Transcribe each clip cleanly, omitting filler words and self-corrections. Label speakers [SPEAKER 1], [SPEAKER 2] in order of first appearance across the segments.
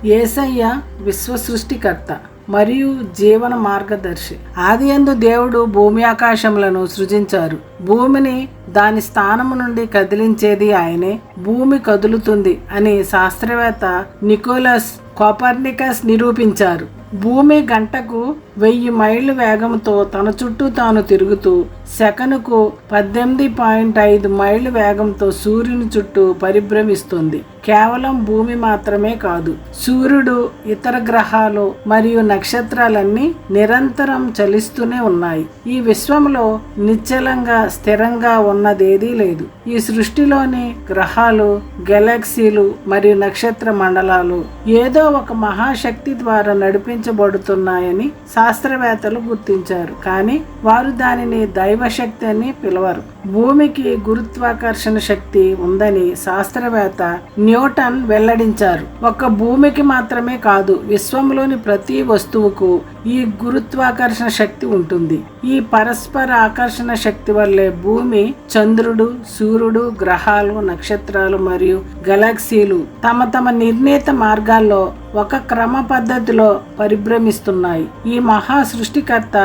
[SPEAKER 1] యేసయ్య విశ్వ సృష్టికర్త మరియు జీవన మార్గదర్శి. ఆదియందు దేవుడు భూమి ఆకాశములను సృజించారు. భూమిని దాని స్థానము నుండి కదిలించేది ఆయనే. భూమి కదులుతుంది అని శాస్త్రవేత్త నికోలస్ కోపర్నికస్ నిరూపించారు. భూమి గంటకు 1000 మైళ్ళ వేగంతో తన చుట్టూ తాను తిరుగుతూ సెకనుకు 18.5 మైళ్ళ వేగంతో సూర్యుని చుట్టూ పరిభ్రమిస్తుంది. కేవలం భూమి మాత్రమే కాదు, సూర్యుడు, ఇతర గ్రహాలు మరియు నక్షత్రాలన్నీ నిరంతరం చలిస్తూనే ఉన్నాయి. ఈ విశ్వంలో నిశ్చలంగా స్థిరంగా ఉన్నదేదీ లేదు. ఈ సృష్టిలోని గ్రహాలు, గెలాక్సీలు మరియు నక్షత్ర మండలాలు ఏదో ఒక మహాశక్తి ద్వారా నడిపించబడుతున్నాయని శాస్త్రవేత్తలు గుర్తించారు. కానీ వారు దానిని దైవశక్తి అని పిలవరు. భూమికి గురుత్వాకర్షణ శక్తి ఉందని శాస్త్రవేత్త న్యూటన్ వెల్లడించారు. ఒక్క భూమికి మాత్రమే కాదు, విశ్వంలోని ప్రతి వస్తువుకు ఈ గురుత్వాకర్షణ శక్తి ఉంటుంది. ఈ పరస్పర ఆకర్షణ శక్తి వల్లే భూమి, చంద్రుడు, సూర్యుడు, గ్రహాలు, నక్షత్రాలు మరియు గెలాక్సీలు తమ తమ నిర్ణీత మార్గాల్లో ఒక క్రమ పద్ధతిలో పరిభ్రమిస్తున్నాయి. ఈ మహా సృష్టికర్త,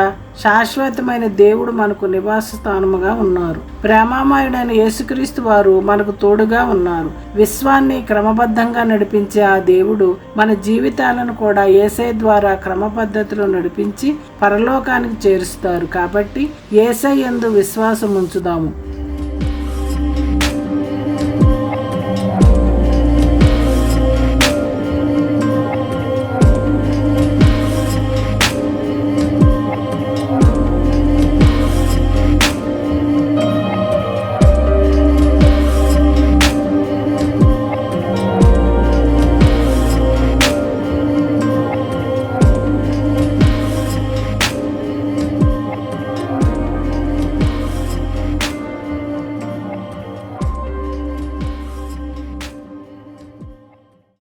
[SPEAKER 1] శాశ్వతమైన దేవుడు మనకు నివాస స్థానముగా ఉన్నారు. ప్రేమామయుడైన యేసుక్రీస్తు వారు మనకు తోడుగా ఉన్నారు. విశ్వాన్ని క్రమబద్ధంగా నడిపించే ఆ దేవుడు మన జీవితాలను కూడా యేసయ్య ద్వారా క్రమ పద్ధతిలో నడిపించి పరలోకానికి చేరుస్తారు. కాబట్టి యేసయ్య యందు విశ్వాసం ఉంచుదాము.